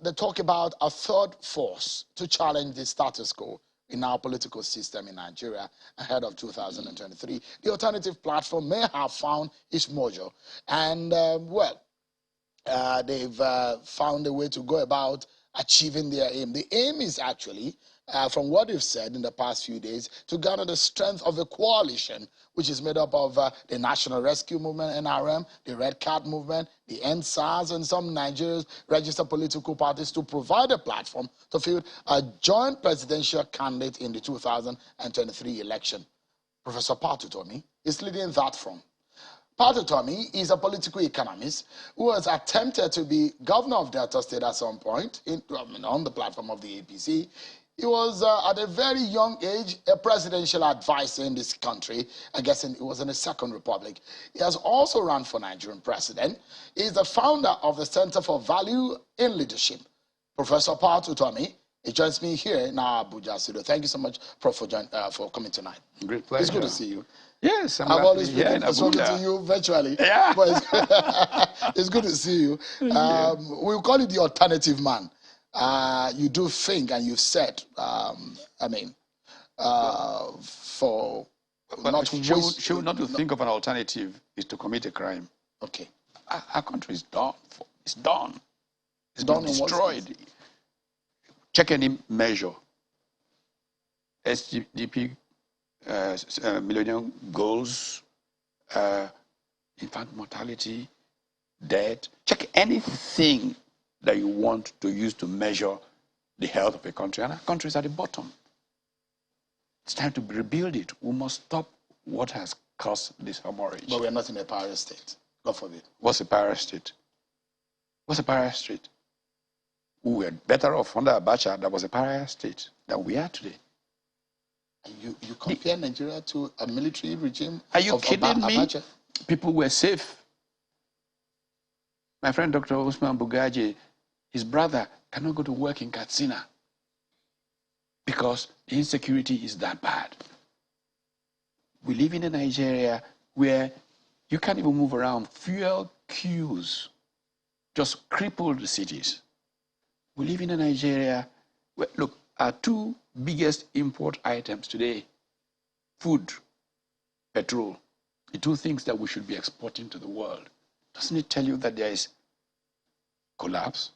they talk about a third force to challenge the status quo in our political system in Nigeria ahead of 2023. The alternative platform may have found its mojo, and they've found a way to go about achieving their aim. The aim is actually, from what they've said in the past few days, to garner the strength of a coalition which is made up of the National Rescue Movement, NRM, the Red Card Movement, the NSAS, and some Nigeria's registered political parties to provide a platform to field a joint presidential candidate in the 2023 election. Professor Utomi is leading that front. Utomi is a political economist who has attempted to be governor of Delta State at some point on the platform of the APC. He was, at a very young age, a presidential advisor in this country. I guess it was in the Second Republic. He has also run for Nigerian president. He is the founder of the Center for Value in Leadership. Professor Utomi, he joins me here in our Abuja studio. Thank you so much, Prof, for coming tonight. Great pleasure. It's good to see you. Yes, I've always been spoken to you virtually. Yeah. But it's good to see you. We'll call you the alternative man. You do think, and you've said, for not to think of an alternative is to commit a crime. Okay. Our country is done. It's done. It's done been destroyed. Check any measure. SGDP, Millennium Goals, infant mortality, debt. Check anything that you want to use to measure the health of a country, and our country is at the bottom. It's time to rebuild it. We must stop what has caused this hemorrhage. But we're not in a pariah state. God forbid. What's a pariah state? What's a pariah state? We were better off under Abacha. That was a pariah state than we are today. You compare Nigeria to a military regime? Are you kidding me? Abacha? People were safe. My friend Dr. Usman Bugaji, his brother cannot go to work in Katsina because the insecurity is that bad. We live in a Nigeria where you can't even move around. Fuel queues just crippled the cities. We live in a Nigeria where, look, our two biggest import items today, food, petrol, the two things that we should be exporting to the world. Doesn't it tell you that there is collapse?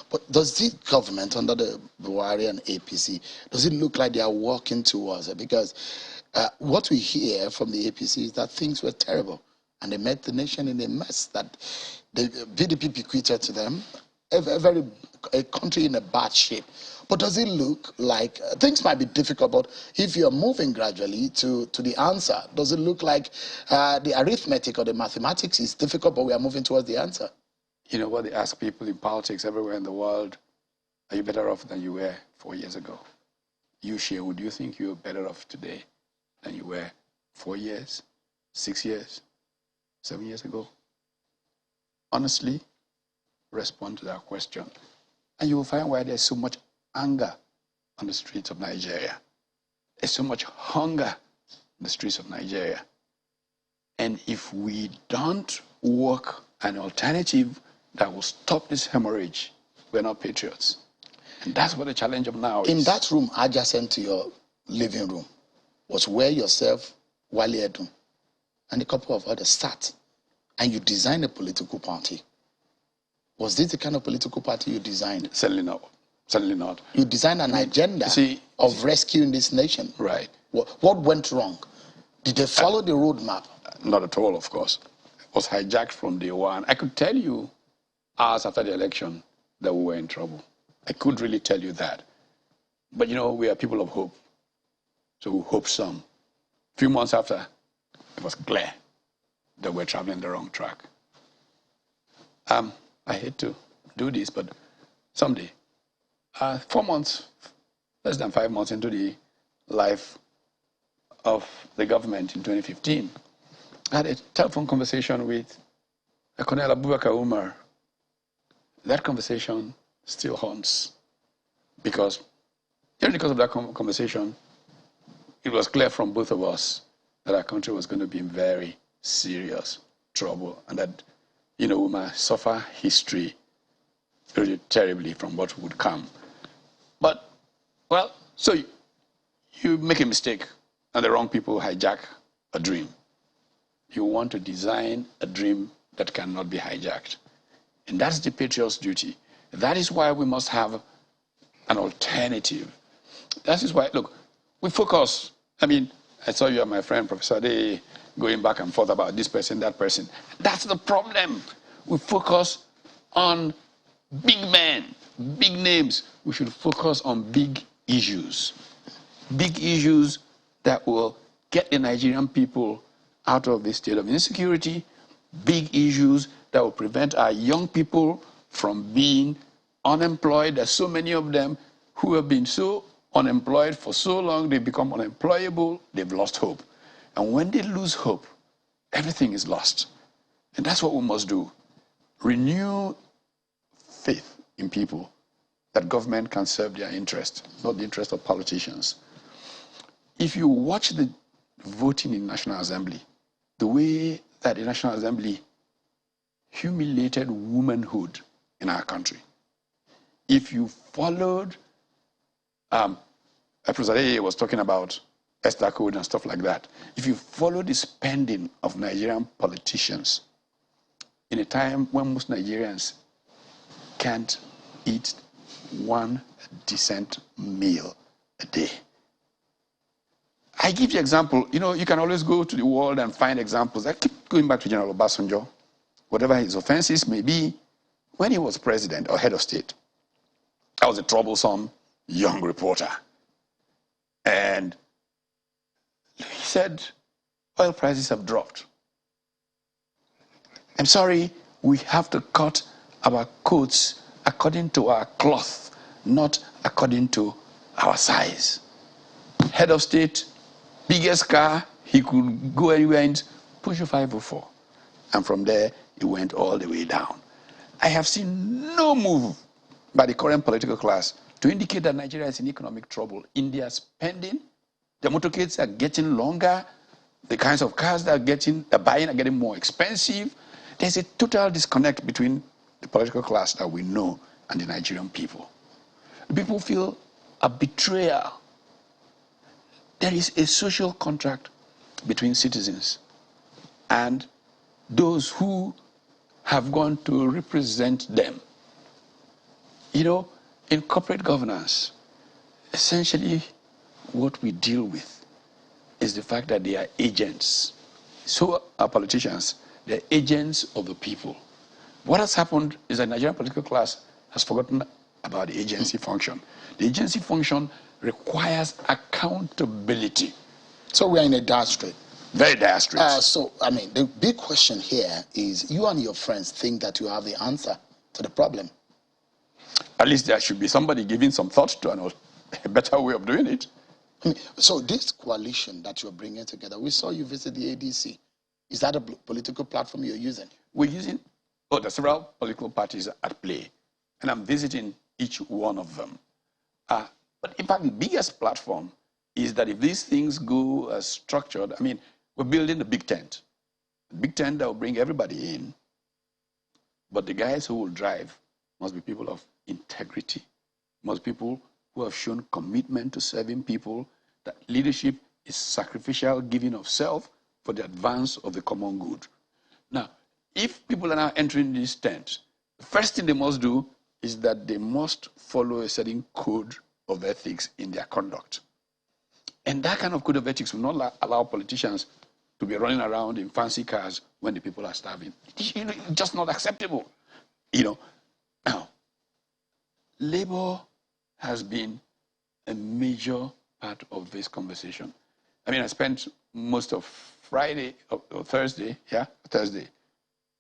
But does the government under the Buhari and APC, does it look like they are working towards it? Because what we hear from the APC is that things were terrible and they met the nation in a mess, that the BDP bequeathed to them a country in a bad shape. But does it look like things might be difficult, but if you're moving gradually to the answer, does it look like the arithmetic or the mathematics is difficult, but we are moving towards the answer? You know what they ask people in politics everywhere in the world? Are you better off than you were 4 years ago? You, Shehu, do you think you're better off today than you were 4 years, 6 years, 7 years ago? Honestly, respond to that question. And you will find why there's so much anger on the streets of Nigeria. There's so much hunger on the streets of Nigeria. And if we don't work an alternative that will stop this hemorrhage, we're not patriots. And that's what the challenge of now is. In that room adjacent to your living room was where yourself, Wale Edun, and a couple of others sat, and you designed a political party. Was this the kind of political party you designed? Certainly not. Certainly not. You designed an agenda of rescuing this nation. Right. What went wrong? Did they follow the roadmap? Not at all, of course. It was hijacked from day one. I could tell you hours after the election that we were in trouble. I could really tell you that. But you know, we are people of hope. So we hope some. A few months after, it was clear that we're traveling the wrong track. I hate to do this, but someday, 4 months, less than 5 months into the life of the government in 2015, I had a telephone conversation with Colonel Abubakar Umar. That conversation still haunts because during the course of that conversation, it was clear from both of us that our country was going to be in very serious trouble and that, you know, we might suffer history really terribly from what would come. But, well, so you make a mistake and the wrong people hijack a dream. You want to design a dream that cannot be hijacked. And that's the patriot's duty. That is why we must have an alternative. That is why, look, we focus. I mean, I saw you and my friend, Professor Day, going back and forth about this person, that person. That's the problem. We focus on big men, big names. We should focus on big issues. Big issues that will get the Nigerian people out of this state of insecurity. Big issues that will prevent our young people from being unemployed. There's so many of them who have been so unemployed for so long, they become unemployable, they've lost hope. And when they lose hope, everything is lost. And that's what we must do. Renew faith in people that government can serve their interest, not the interest of politicians. If you watch the voting in National Assembly, the way that the National Assembly humiliated womanhood in our country, if you followed, Professor was talking about Esther Code and stuff like that. If you follow the spending of Nigerian politicians in a time when most Nigerians can't eat one decent meal a day. I give you example. You know, you can always go to the world and find examples. I keep going back to General Obasanjo, whatever his offenses may be. When he was president or head of state, I was a troublesome young reporter. And he said, oil prices have dropped. I'm sorry, we have to cut our coats according to our cloth, not according to our size. Head of state, biggest car, he could go anywhere and push a 504. And from there, he went all the way down. I have seen no move by the current political class to indicate that Nigeria is in economic trouble. In their spending, the motorcades are getting longer, the kinds of cars that are buying are getting more expensive. There's a total disconnect between the political class that we know and the Nigerian people. The people feel a betrayal. There is a social contract between citizens and those who have gone to represent them. You know, in corporate governance, essentially what we deal with is the fact that they are agents. So are politicians. They're agents of the people. What has happened is that the Nigerian political class has forgotten about the agency function. The agency function requires accountability. So we are in a dire strait. Very dire straits. So, I mean, the big question here is you and your friends think that you have the answer to the problem. At least there should be somebody giving some thought to a better way of doing it. I mean, so this coalition that you're bringing together, we saw you visit the ADC. Is that a political platform you're using? We're using, there are several political parties at play, and I'm visiting each one of them. But in fact, the biggest platform is that if these things go as structured, I mean, we're building the big tent. The big tent that will bring everybody in, but the guys who will drive must be people of integrity, must be people who have shown commitment to serving people, that leadership is sacrificial giving of self for the advance of the common good. Now, if people are now entering this tent, the first thing they must do is that they must follow a certain code of ethics in their conduct. And that kind of code of ethics will not allow politicians to be running around in fancy cars when the people are starving. It's just not acceptable. Now, labor has been a major part of this conversation. I mean, I spent most of Friday or Thursday,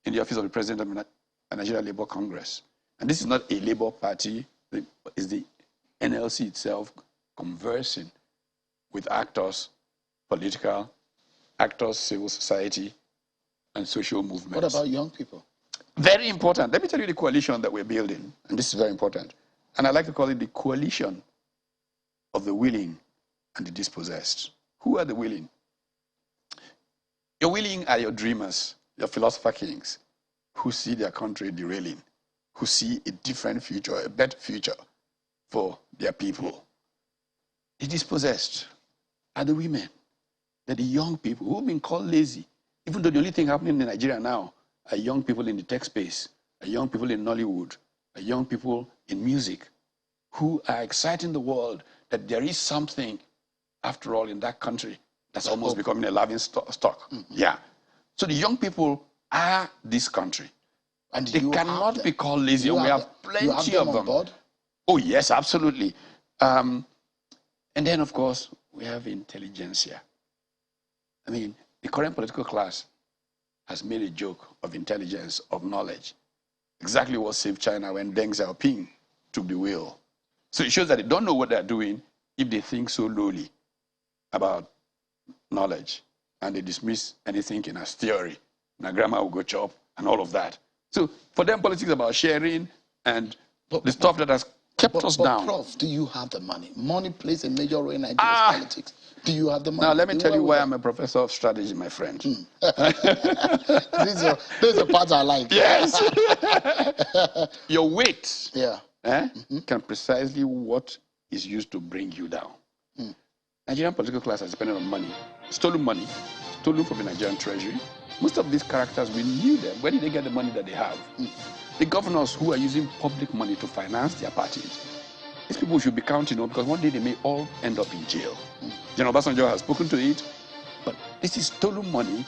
in the office of the president of the Nigeria Labour Congress. And this is not a Labour party, it's the NLC itself conversing with actors, political actors, civil society, and social movements. What about young people? Very important. Let me tell you the coalition that we're building, and this is very important. And I like to call it the coalition of the willing and the dispossessed. Who are the willing? Your willing are your dreamers, your philosopher kings, who see their country derailing. who see a different future, a better future for their people. The dispossessed are the women. They're the young people who've been called lazy. Even though the only thing happening in Nigeria now are young people in the tech space, are young people in Nollywood, are young people in music who are exciting the world that there is something, after all, in that country that's almost becoming a laughing stock. Yeah. So the young people are this country. And they cannot be called lazy, and we have plenty of them. Board? Oh, yes, absolutely. And then, of course, we have intelligentsia. I mean, the current political class has made a joke of intelligence, of knowledge. Exactly what saved China when Deng Xiaoping took the wheel. So it shows that they don't know what they're doing if they think so lowly about knowledge and they dismiss anything as theory. Now grammar will go chop and all of that. So for them, politics is about sharing and the stuff that has kept us down. Prof, do you have the money? Money plays a major role in Nigeria's politics. Do you have the money? Now let me tell you why I'm a professor of strategy, my friend. These are the parts I like. Yes. Your weight can precisely what is used to bring you down. Nigerian political class has depended on money, stolen from the Nigerian treasury. Most of these characters, we knew them. Where did they get the money that they have? The governors who are using public money to finance their parties. These people should be counting on because one day they may all end up in jail. General Obasanjo has spoken to it, but this is stolen money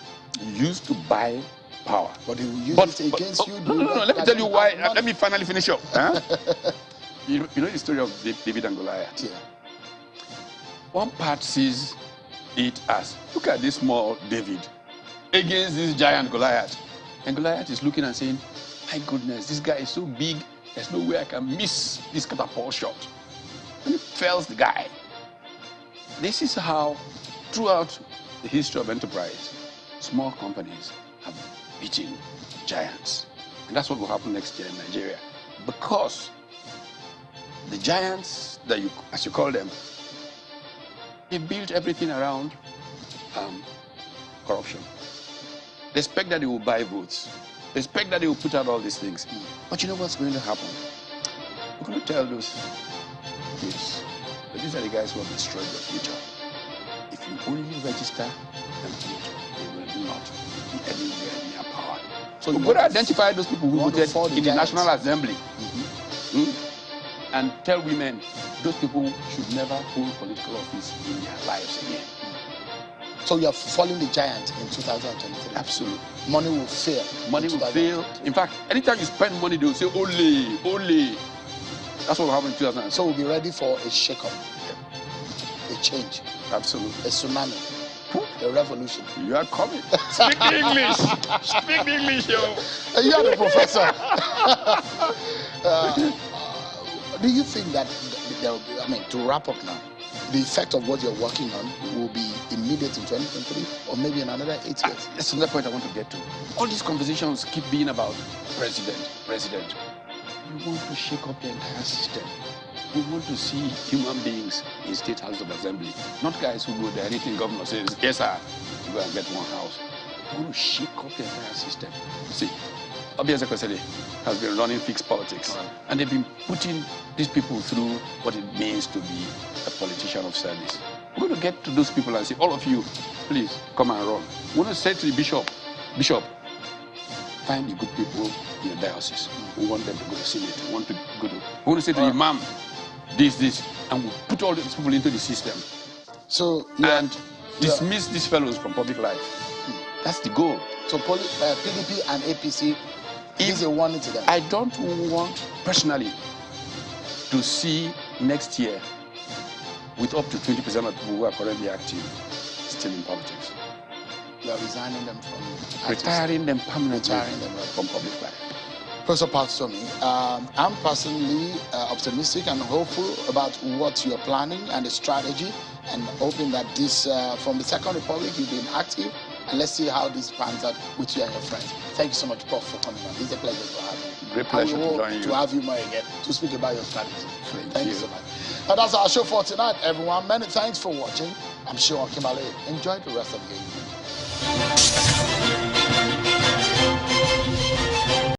used to buy power. But he will use it against you. No. Let me tell you why. Let me finally finish up. You know the story of David and Goliath? Yeah. One part sees it as, look at this small David against this giant Goliath. And Goliath is looking and saying, my goodness, this guy is so big, there's no way I can miss this catapult shot. And he fells the guy. This is how, throughout the history of enterprise, small companies have beaten giants. And that's what will happen next year in Nigeria. Because the giants, that you, as you call them, they built everything around corruption. They expect that they will buy votes. They expect that they will put out all these things. But you know what's going to happen? We're going to tell those kids that these are the guys who have destroyed your future. If you only register and vote, they will not be anywhere near power. So we're going to identify those people who voted in the National Assembly. And tell women those people should never hold political office in their lives again. So you are falling the giant in 2023? Absolutely. Money will fail. Money will fail. In fact, anytime you spend money, they will say, ole, ole. That's what will happen in 2023. So we'll be ready for a shake-up, a change. Absolutely. A tsunami, a revolution. You are coming. Speak English. Speak English, yo. You are the professor. Do you think that there will be, I mean, to wrap up now, the effect of what you're working on will be immediate in 2023 or maybe in another 8 years? That's another point I want to get to. All these conversations keep being about president. We want to shake up the entire system. We want to see human beings in State House of Assembly, not guys who go there, anything governor says, yes sir, you go and get one house. We want to shake up the entire system. See, Abacha has been running fixed politics, and they've been putting these people through what it means to be a politician of service. We're going to get to those people and say, all of you, please come and run. We're going to say to the bishop, find the good people in your diocese. We want them to go to Senate. We want to go to. We want to say to the imam, this, and we'll put all these people into the system. So and dismiss these fellows from public life. That's the goal. So PDP and APC is a warning to them. I don't want personally to see next year with up to 20% of people who are currently active still in politics. You are resigning them from retiring them permanently from public life. Professor Utomi, I'm personally optimistic and hopeful about what you're planning and the strategy, and hoping that this, from the Second Republic, you've been active, and let's see how this pans out with you and your friends. Thank you so much, Prof, for coming on. It's a pleasure to have you. Great pleasure to join you. To have you more again, to speak about your strategy. Thank you so much. And that's our show for tonight, everyone. Many thanks for watching. I'm sure Kimberly enjoyed the rest of the evening.